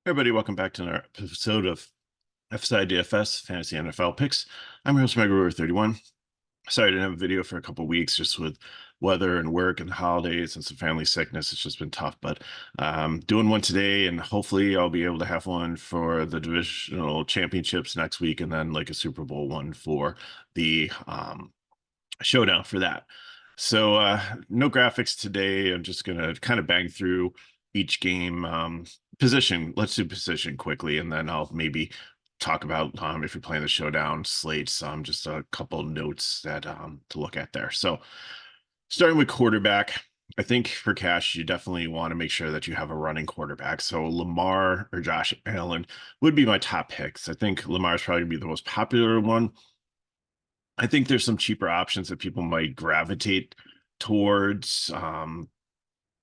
Hey everybody, welcome back to another episode of FSI DFS Fantasy NFL Picks. I'm your host, Megawar31. Sorry I didn't have a video for a couple weeks just with weather and work and holidays and some family sickness. It's just been tough, but doing one today, and hopefully I'll be able to have one for the divisional championships next week, and then like a Super Bowl one for the showdown for that. So no graphics today. I'm just gonna kind of bang through each game. Position. Let's do position quickly, and then I'll maybe talk about if you're playing the showdown slates. Just a couple notes that to look at there. So starting with quarterback. I think for cash, you definitely want to make sure that you have a running quarterback. So Lamar or Josh Allen would be my top picks. I think Lamar's probably gonna be the most popular one. I think there's some cheaper options that people might gravitate towards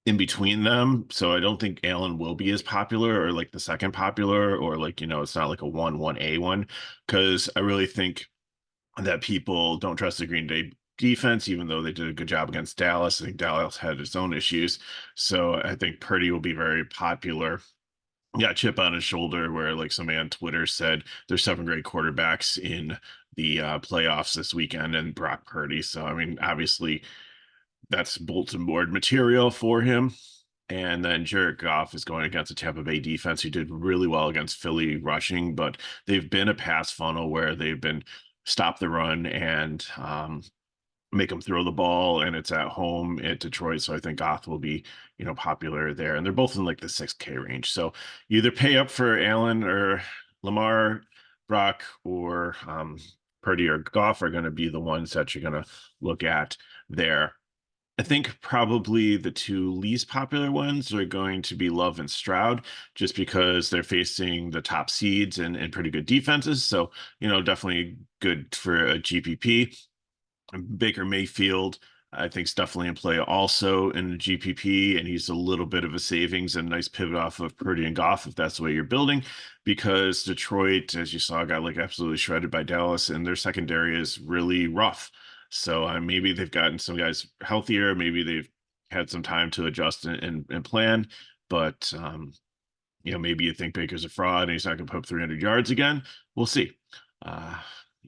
in between them. So I don't think Allen will be as popular or like the second popular or like, it's not like a 1-1A one because I really think that people don't trust the Green Day defense, even though they did a good job against Dallas. I think Dallas had its own issues. So I think Purdy will be very popular. Yeah, chip on his shoulder where like somebody on Twitter said there's seven great quarterbacks in the playoffs this weekend and Brock Purdy. So I mean, obviously that's bulletin board material for him. And then Jared Goff is going against a Tampa Bay defense who did really well against Philly rushing, but they've been a pass funnel where they've been stop the run and make them throw the ball, and it's at home at Detroit. So I think Goff will be, popular there. And they're both in like the 6K range. So you either pay up for Allen or Lamar, Brock, or Purdy or Goff are going to be the ones that you're going to look at there. I think probably the two least popular ones are going to be Love and Stroud, just because they're facing the top seeds and pretty good defenses. So, definitely good for a GPP. Baker Mayfield, I think, is definitely in play also in the GPP, and he's a little bit of a savings and a nice pivot off of Purdy and Goff if that's the way you're building, because Detroit, as you saw, got like absolutely shredded by Dallas, and their secondary is really rough. So maybe they've gotten some guys healthier, maybe they've had some time to adjust and plan, but maybe you think Baker's a fraud and he's not going to put up 300 yards again. We'll see. Uh,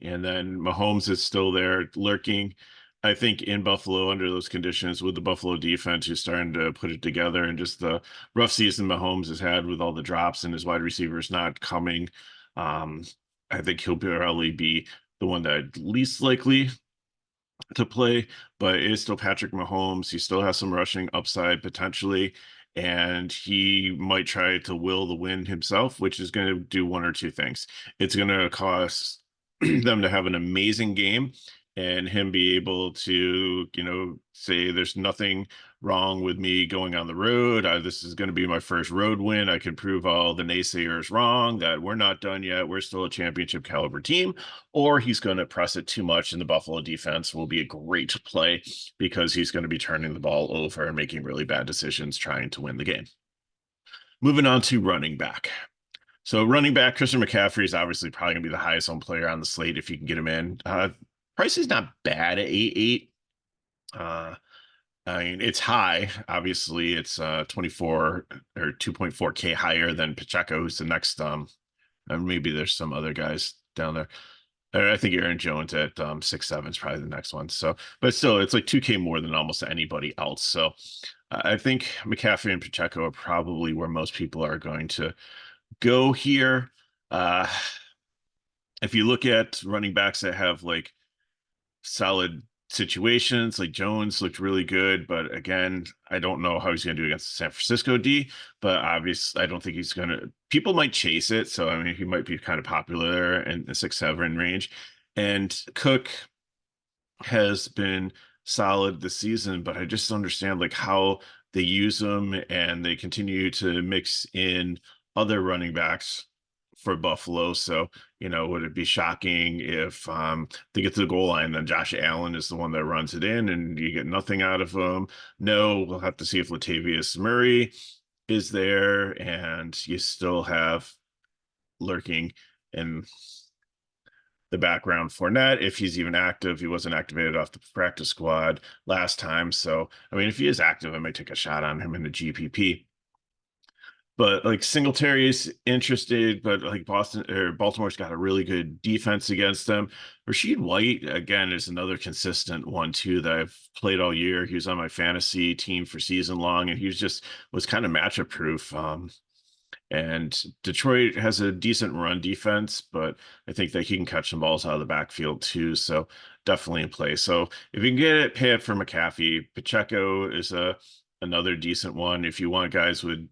and then Mahomes is still there lurking. I think in Buffalo, under those conditions, with the Buffalo defense who's starting to put it together, and just the rough season Mahomes has had with all the drops and his wide receivers not coming, um, I think he'll probably be the one that least likely to play, but it is still Patrick Mahomes. He still has some rushing upside potentially, and he might try to will the win himself, which is going to do one or two things. It's going to cost them to have an amazing game and him be able to, say there's nothing wrong with me going on the road. This is going to be my first road win. I can prove all the naysayers wrong, that we're not done yet. We're still a championship caliber team. Or he's going to press it too much, and the Buffalo defense will be a great play because he's going to be turning the ball over and making really bad decisions trying to win the game. Moving on to running back. So running back, Christian McCaffrey is obviously probably going to be the highest owned player on the slate if you can get him in. Price is not bad at 8-8. I mean, it's high. Obviously, it's 24 or 2.4K higher than Pacheco, who's the next. And maybe there's some other guys down there. I think Aaron Jones at 6-7 is probably the next one. So, but still, it's like 2K more than almost anybody else. So, I think McCaffrey and Pacheco are probably where most people are going to go here. Uh, if you look at running backs that have like solid situations, like Jones looked really good, but again, I don't know how he's going to do against the San Francisco D. But obviously, I don't think he's going to. People might chase it, so I mean, he might be kind of popular there in the 6-7 range. And Cook has been solid this season, but I just understand like how they use them, and they continue to mix in other running backs for Buffalo. So, would it be shocking if they get to the goal line, then Josh Allen is the one that runs it in and you get nothing out of him? No, we'll have to see if Latavius Murray is there, and you still have lurking in the background Fournette, if he's even active. He wasn't activated off the practice squad last time. So, I mean, if he is active, I might take a shot on him in the GPP. But like Singletary's interested, but like Boston or Baltimore's got a really good defense against them. Rashid White again is another consistent one too that I've played all year. He was on my fantasy team for season long, and he was kind of matchup proof. And Detroit has a decent run defense, but I think that he can catch some balls out of the backfield too. So definitely in play. So if you can get it, pay it for McAfee. Pacheco is a another decent one. If you want guys with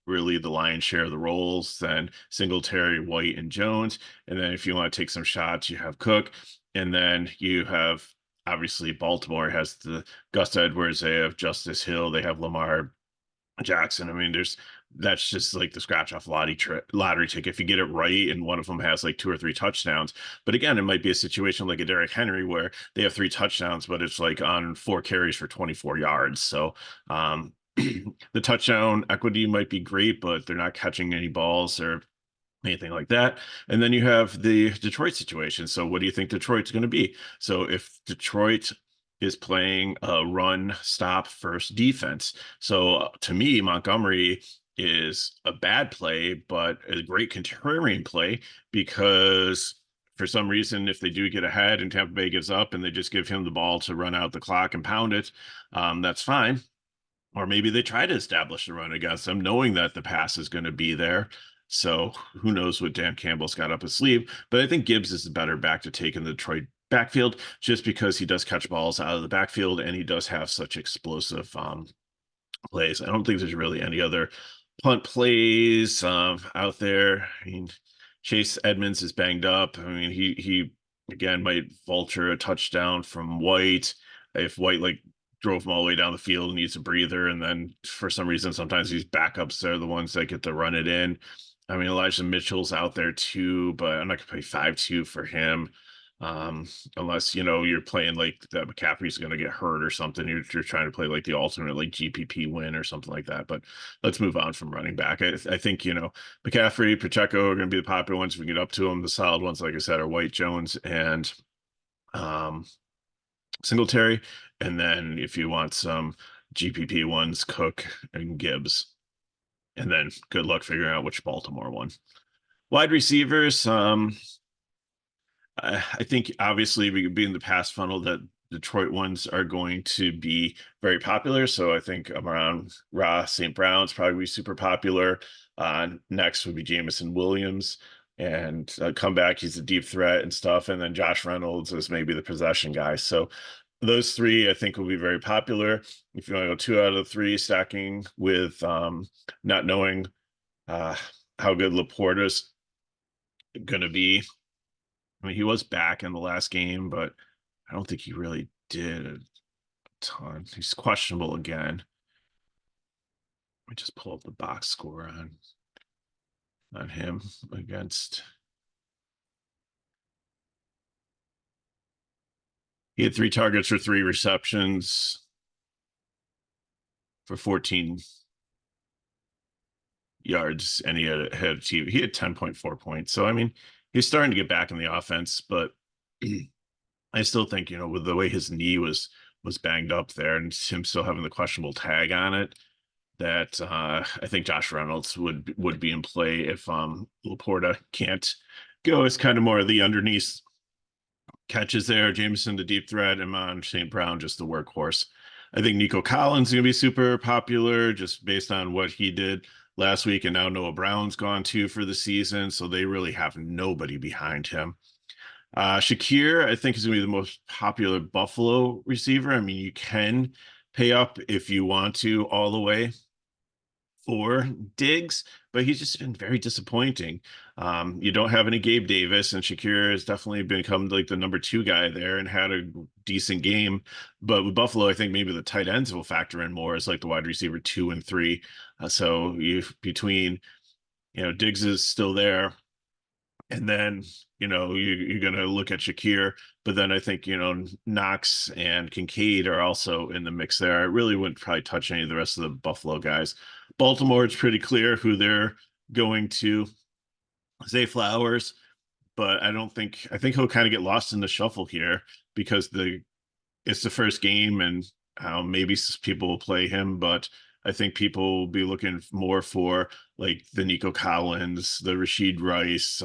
really the lion's share of the roles, then Singletary, White, and Jones. And then if you want to take some shots, you have Cook. And then you have obviously Baltimore has the Gus Edwards, they have Justice Hill, they have Lamar Jackson. I mean, there's that's just like the scratch off lottery ticket. If you get it right and one of them has like two or three touchdowns, but again, it might be a situation like a Derrick Henry where they have three touchdowns, but it's like on four carries for 24 yards. So the touchdown equity might be great, but they're not catching any balls or anything like that. And then you have the Detroit situation. So what do you think Detroit's going to be? So if Detroit is playing a run stop first defense. So to me, Montgomery is a bad play, but a great contrarian play because for some reason, if they do get ahead and Tampa Bay gives up and they just give him the ball to run out the clock and pound it, that's fine. Or maybe they try to establish a run against them, knowing that the pass is going to be there. So who knows what Dan Campbell's got up his sleeve. But I think Gibbs is the better back to take in the Detroit backfield just because he does catch balls out of the backfield and he does have such explosive plays. I don't think there's really any other punt plays out there. I mean, Chase Edmonds is banged up. I mean, he again might vulture a touchdown from White if White like drove him all the way down the field and needs a breather, and then for some reason sometimes these backups are the ones that get to run it in. I mean, Elijah Mitchell's out there too, but I'm not gonna pay 5-2 for him. Unless you're playing like that McCaffrey's going to get hurt or something. You're trying to play like the alternate like GPP win or something like that. But let's move on from running back. I think McCaffrey, Pacheco are going to be the popular ones. If we get up to them, the solid ones, like I said, are White, Jones, and um, Singletary. And then if you want some GPP ones, Cook and Gibbs. And then good luck figuring out which Baltimore one. Wide receivers. I think obviously we could be in the pass funnel that Detroit ones are going to be very popular. So I think around Ross St. Brown's probably be super popular. Next would be Jamison Williams and comeback. He's a deep threat and stuff. And then Josh Reynolds is maybe the possession guy. So those three I think will be very popular. If you want to go 2 out of 3 stacking with not knowing uh, how good Laporta's going to be. I mean, he was back in the last game, but I don't think he really did a ton. He's questionable again. Let me just pull up the box score on him against. He had 3 targets for 3 receptions for 14 yards, and had achieved. He had 10.4 points. So I mean, he's starting to get back in the offense, but I still think with the way his knee was banged up there and him still having the questionable tag on it, that I think Josh Reynolds would be in play if Laporta can't go. It's kind of more of the underneath catches there. Jameson the deep threat, and on St. Brown just the workhorse. I think Nico Collins is going to be super popular just based on what he did last week, and now Noah Brown's gone too for the season, so they really have nobody behind him. Shakir, I think, is going to be the most popular Buffalo receiver. I mean, you can pay up if you want to all the way for Diggs, but he's just been very disappointing. You don't have any Gabe Davis, and Shakir has definitely become like the number 2 guy there and had a decent game. But with Buffalo, I think maybe the tight ends will factor in more as like the wide receiver 2 and 3. So you between Diggs is still there. And then, you're going to look at Shakir, but then I think, Knox and Kincaid are also in the mix there. I really wouldn't probably touch any of the rest of the Buffalo guys. Baltimore, it's pretty clear who they're going to. Zay Flowers, but I think he'll kind of get lost in the shuffle here because it's the first game and maybe people will play him, but I think people will be looking more for like the Nico Collins, the Rashid Rice,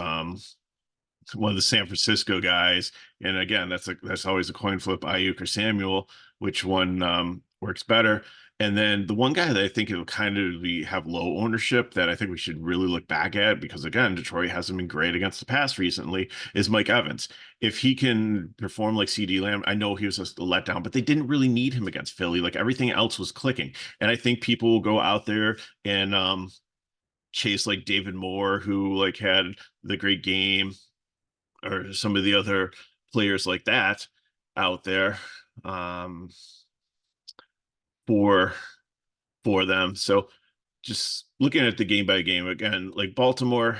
one of the San Francisco guys. And again, that's always a coin flip, Ayuk or Samuel, which one works better. And then the one guy that I think it'll kind of be have low ownership that I think we should really look back at because again, Detroit hasn't been great against the pass recently is Mike Evans. If he can perform like CD Lamb, I know he was a letdown, but they didn't really need him against Philly. Like everything else was clicking. And I think people will go out there and chase like David Moore, who like had the great game or some of the other players like that out there um, for for them. So just looking at the game by game again, like Baltimore,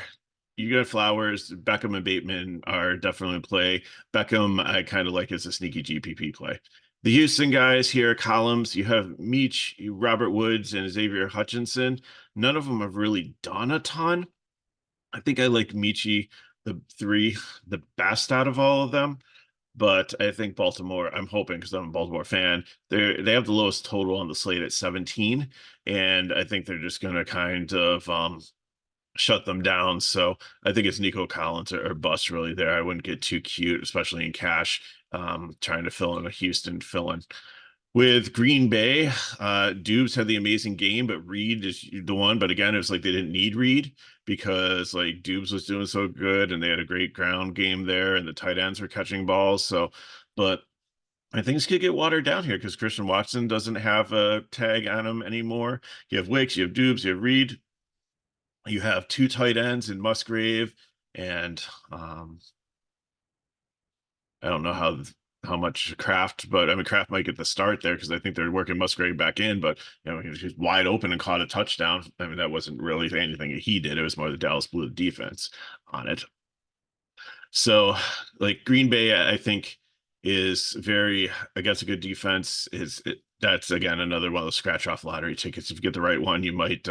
you got Flowers, Beckham and Bateman are definitely in play. Beckham, I kind of like as a sneaky GPP play. The Houston guys here, columns, you have Meach, Robert Woods, and Xavier Hutchinson. None of them have really done a ton. I think I like Michi, the three, the best out of all of them. But I think Baltimore, I'm hoping because I'm a Baltimore fan, they have the lowest total on the slate at 17. And I think they're just gonna kind of shut them down. So I think it's Nico Collins or bust really there. I wouldn't get too cute, especially in cash, trying to fill in a Houston fill in. With Green Bay, Dubes had the amazing game, but Reed is the one. But again, it was like they didn't need Reed because like Dubes was doing so good and they had a great ground game there and the tight ends were catching balls. So, but I think things could get watered down here because Christian Watson doesn't have a tag on him anymore. You have Wicks, you have Dubes, you have Reed, you have two tight ends in Musgrave and um, I don't know how much Kraft, but I mean Kraft might get the start there because I think they're working Musgrave back in, but he was just wide open and caught a touchdown. I mean that wasn't really anything he did; it was more the Dallas Blue defense on it. So, like Green Bay, I think is very against a good defense. That's again another one of those scratch off lottery tickets. If you get the right one, you might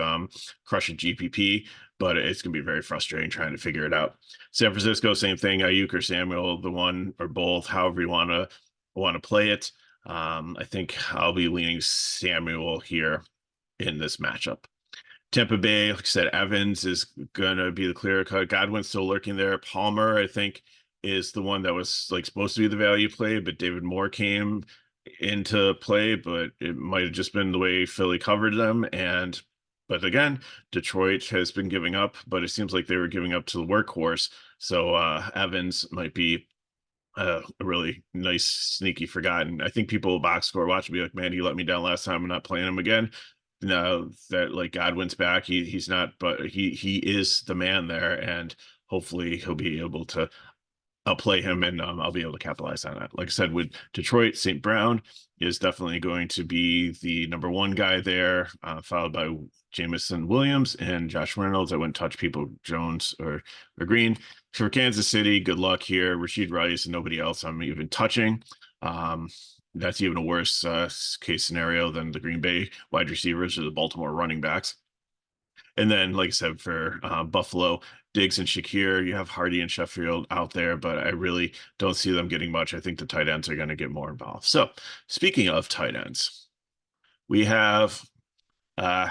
crush a GPP, but it's gonna be very frustrating trying to figure it out. San Francisco, same thing. Ayuk or Samuel, the one or both, however you want to play it. I think I'll be leaning Samuel here in this matchup. Tampa Bay, like I said, Evans is gonna be the clear cut. Godwin's still lurking there. Palmer, I think, is the one that was like supposed to be the value play, but David Moore came into play, but it might have just been the way Philly covered them. And but again, Detroit has been giving up, but it seems like they were giving up to the workhorse. So Evans might be a really nice sneaky forgotten. I think people will box score watch and be like, man, he let me down last time. I'm not playing him again. Now that like Godwin's back, he's not, but he is the man there, and hopefully he'll be able to I'll play him and I'll be able to capitalize on that. Like I said, with Detroit, St. Brown is definitely going to be the number one guy there, followed by Jamison Williams and Josh Reynolds. I wouldn't touch people Jones or Green. For Kansas City, good luck here. Rashid Rice and nobody else I'm even touching. Um, that's even a worse case scenario than the Green Bay wide receivers or the Baltimore running backs. And then, like I said, for Buffalo, Diggs and Shakir, you have Hardy and Sheffield out there, but I really don't see them getting much. I think the tight ends are going to get more involved. So, speaking of tight ends, we have uh,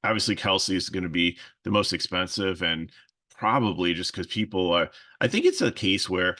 obviously Kelsey is going to be the most expensive, and probably just because people are. I think it's a case where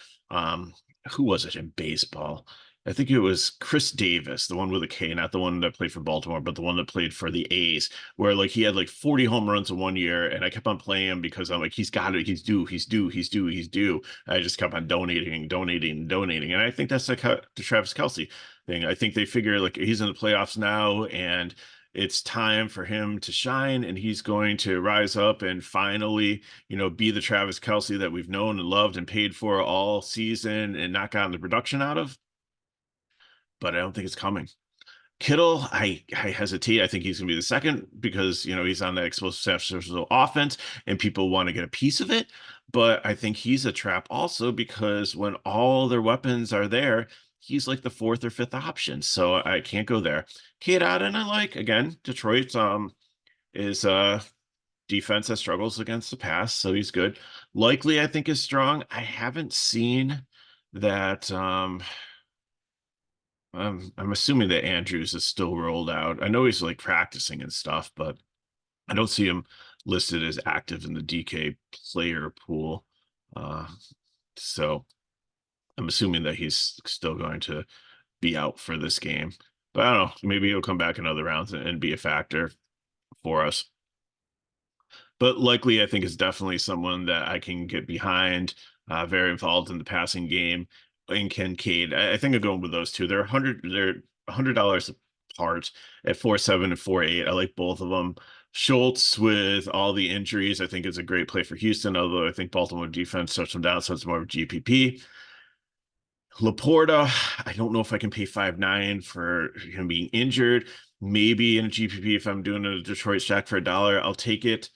who was it in baseball? I think it was Chris Davis, the one with a K, not the one that played for Baltimore, but the one that played for the A's, where like he had like 40 home runs in one year, and I kept on playing him because I'm like, he's got it, he's due, he's due, he's due, he's due. And I just kept on donating. And I think that's like the Travis Kelsey thing. I think they figure like he's in the playoffs now, and it's time for him to shine and he's going to rise up and finally, be the Travis Kelsey that we've known and loved and paid for all season and not gotten the production out of. But I don't think it's coming. Kittle, I hesitate. I think he's going to be the second because, he's on that explosive offense and people want to get a piece of it. But I think he's a trap also because when all their weapons are there, he's like the fourth or fifth option. So I can't go there. Kate Aden, I like again. Detroit is defense that struggles against the pass, so he's good. Likely, I think is strong. I haven't seen that I'm assuming that Andrews is still rolled out. I know he's like practicing and stuff, but I don't see him listed as active in the DK player pool. Uh, so I'm assuming that he's still going to be out for this game. But I don't know. Maybe he'll come back in other rounds and be a factor for us. But likely, I think is definitely someone that I can get behind. Very involved in the passing game. And Kincaid, I think I'm going with those two. They're $100 apart at 4.7 and 4.8. I like both of them. Schultz, with all the injuries, I think is a great play for Houston. Although I think Baltimore defense shuts them down, so it's more of a GPP. Laporta, I don't know if I can pay 5.9 for him being injured. Maybe in a GPP, if I'm doing a Detroit stack for $1, I'll take it.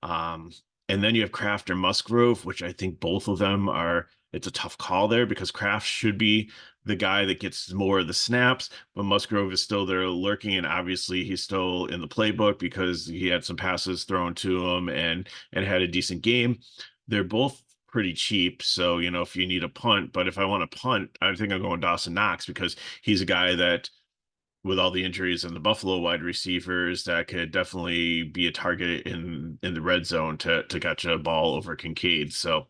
Um, and then you have Kraft or Musgrove, which I think both of them are. It's a tough call there because Kraft should be the guy that gets more of the snaps, but Musgrove is still there lurking, and obviously he's still in the playbook because he had some passes thrown to him and had a decent game. They're both pretty cheap. So, if you need a punt, but if I want to punt, I think I'm going Dawson Knox because he's a guy that, with all the injuries and the Buffalo wide receivers, that could definitely be a target in the red zone to catch a ball over Kincaid. So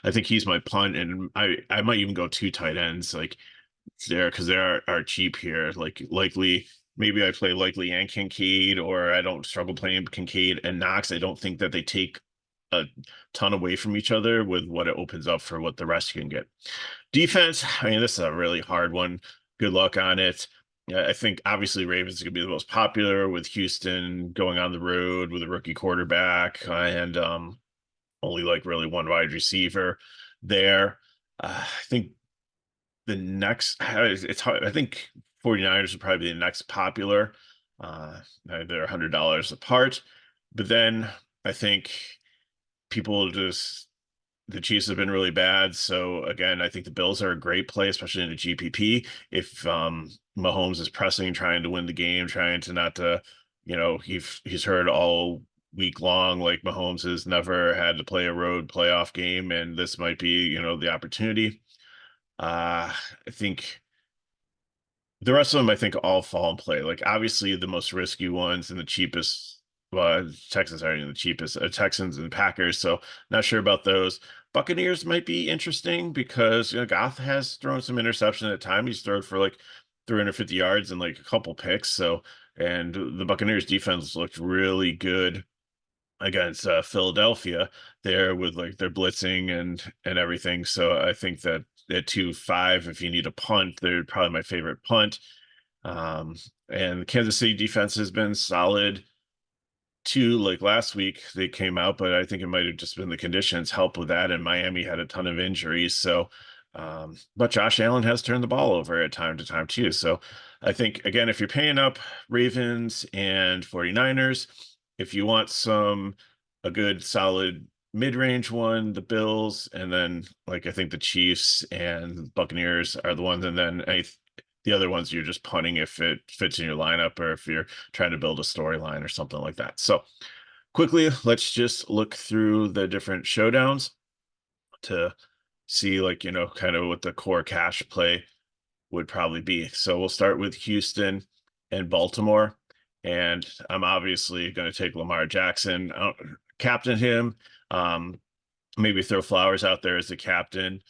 I think he's my punt, and I might even go two tight ends like there because they are cheap here. Like likely, maybe I play likely and Kincaid, or I don't struggle playing Kincaid and Knox. I don't think that they take a ton away from each other with what it opens up for what the rest can get. Defense, I mean, this is a really hard one. Good luck on it. Yeah, I think obviously Ravens are going to be the most popular with Houston going on the road with a rookie quarterback and only like really one wide receiver there. I think the next, it's hard. I think 49ers would probably be the next popular. They're $100 apart. But then I think people just the Chiefs have been really bad. So again, I think the Bills are a great play, especially in a GPP. If Mahomes is pressing, trying to win the game, trying to not to, he's heard all week long like Mahomes has never had to play a road playoff game, and this might be, the opportunity. I think the rest of them, I think, all fall in play. Like obviously the most risky ones and the cheapest. Well, Texans aren't even the cheapest. Texans and Packers. So not sure about those. Buccaneers might be interesting because Goff has thrown some interception at time. He's thrown for like 350 yards and like a couple picks. So and the Buccaneers defense looked really good against Philadelphia there with like their blitzing and everything. So I think that at 2.5, if you need a punt, they're probably my favorite punt. Um, and the Kansas City defense has been solid too. Like last week, they came out, but I think it might have just been the conditions help with that. And Miami had a ton of injuries. So, but Josh Allen has turned the ball over at time to time too. So I think, again, if you're paying up Ravens and 49ers, if you want a good solid mid-range one, the Bills, and then like I think the Chiefs and Buccaneers are the ones, and then the other ones you're just punting if it fits in your lineup or if you're trying to build a storyline or something like that. So quickly, let's just look through the different showdowns to see like, kind of what the core cash play would probably be. So we'll start with Houston and Baltimore. And I'm obviously going to take Lamar Jackson, captain him, maybe throw Flowers out there as the captain.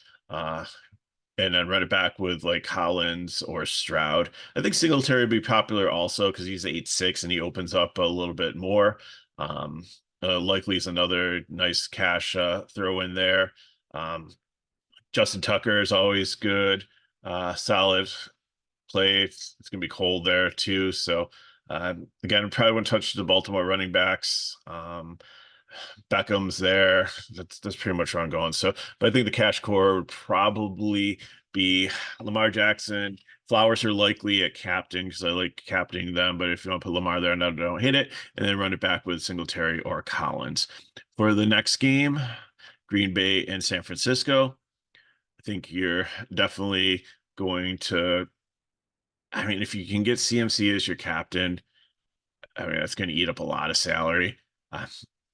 And then run it back with like Collins or Stroud. I think Singletary would be popular also because he's 8.6 and he opens up a little bit more. Um, Likely is another nice cash throw in there. Um, Justin Tucker is always good, solid play. It's going to be cold there too. So again, I probably wouldn't touch the Baltimore running backs. Beckham's there. That's pretty much where I'm going. So, but I think the cash core would probably be Lamar Jackson. Flowers are likely at captain because I like captaining them. But if you want to put Lamar there, no, don't hit it, and then run it back with Singletary or Collins. For the next game, Green Bay and San Francisco. I think you're definitely going to. I mean, if you can get CMC as your captain, I mean, that's going to eat up a lot of salary. Uh,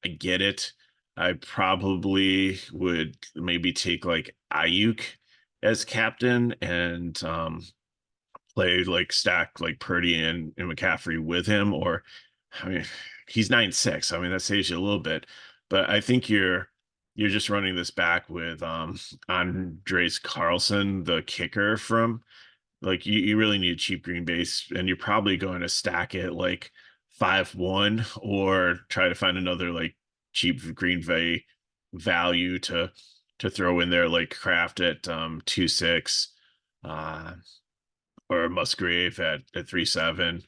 I get it. I probably would maybe take like Ayuk as captain and play like stack like Purdy and McCaffrey with him, or I mean, he's 9'6". I mean, that saves you a little bit, but I think you're just running this back with Andres Carlson, the kicker from like you really need a cheap green base, and you're probably going to stack it like 5-1 or try to find another like cheap green bay value to throw in there, like Craft at 2-6, uh, or Musgrave at 3-7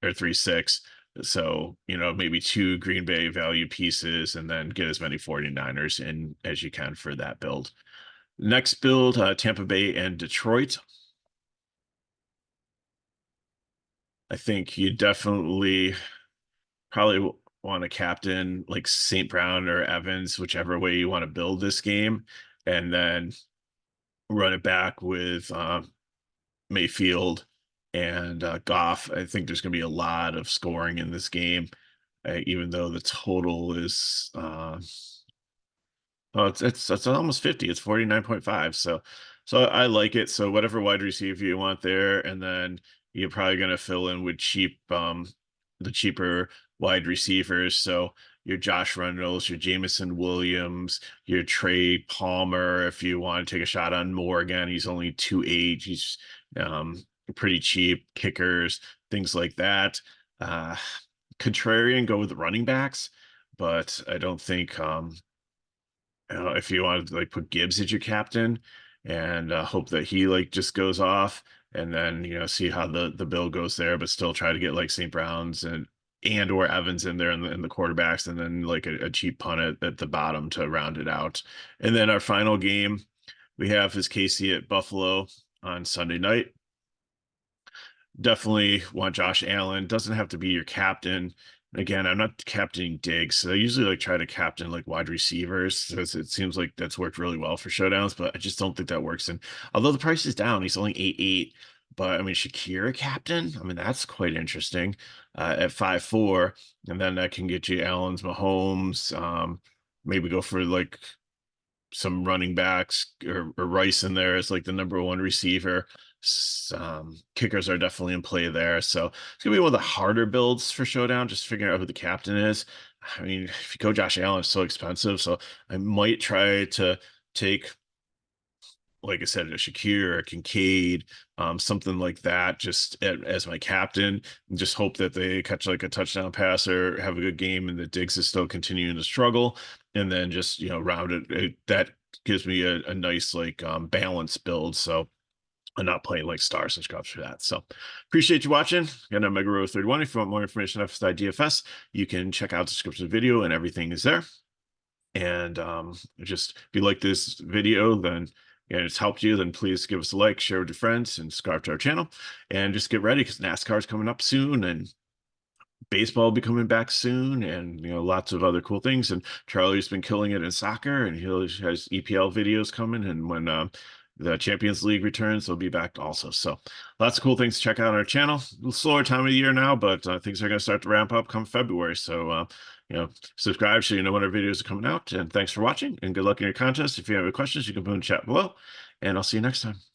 or 3-6. So, maybe two Green Bay value pieces and then get as many 49ers in as you can for that build. Next build, Tampa Bay and Detroit. I think you definitely probably want to captain like St. Brown or Evans, whichever way you want to build this game, and then run it back with Mayfield and Goff. I think there's going to be a lot of scoring in this game, even though the total is oh, it's almost 50. It's 49.5. So I like it. So whatever wide receiver you want there, and then you're probably gonna fill in with the cheaper wide receivers. So your Josh Reynolds, your Jameson Williams, your Trey Palmer, if you want to take a shot on Morgan, he's only 2.8. He's um pretty cheap. Kickers, things like that. Uh Contrarian, go with running backs, but I don't think if you want to like put Gibbs as your captain and hope that he like just goes off, and then see how the bill goes there, but still try to get like St. Brown's and or Evans in there in the quarterbacks, and then like a cheap punt at the bottom to round it out. And then our final game we have is KC at Buffalo on Sunday night. Definitely want Josh Allen. Doesn't have to be your captain. Again, I'm not captaining Diggs, so I usually like try to captain like wide receivers. So it seems like that's worked really well for showdowns, but I just don't think that works. And although the price is down, he's only 8.8. But I mean, Shakira captain, I mean, that's quite interesting at 5.4. And then that can get you Allen's, Mahomes. Maybe go for like some running backs or Rice in there as like the number one receiver. Kickers are definitely in play there. So it's gonna be one of the harder builds for Showdown, just figuring out who the captain is. I mean, if you go Josh Allen, it's so expensive. So I might try to take, like I said, a Shakir, a Kincaid, something like that, just as my captain, and just hope that they catch like a touchdown pass or have a good game, and that Diggs is still continuing to struggle, and then just round that gives me a nice like balance build. So I'm not playing like stars and scrubs for that. So appreciate you watching. Again, I'm Megaro31. If you want more information on FSI DFS, you can check out the description of the video and everything is there. And just if you like this video, then it's helped you, then please give us a like, share with your friends, and subscribe to our channel. And just get ready because NASCAR is coming up soon, and baseball will be coming back soon, and lots of other cool things. And Charlie's been killing it in soccer, and he has EPL videos coming. And when the Champions League returns, they'll be back also. So lots of cool things to check out on our channel. A little slower time of the year now, but things are going to start to ramp up come February. So subscribe so you know when our videos are coming out. And thanks for watching, and good luck in your contest. If you have any questions, you can put in the chat below, and I'll see you next time.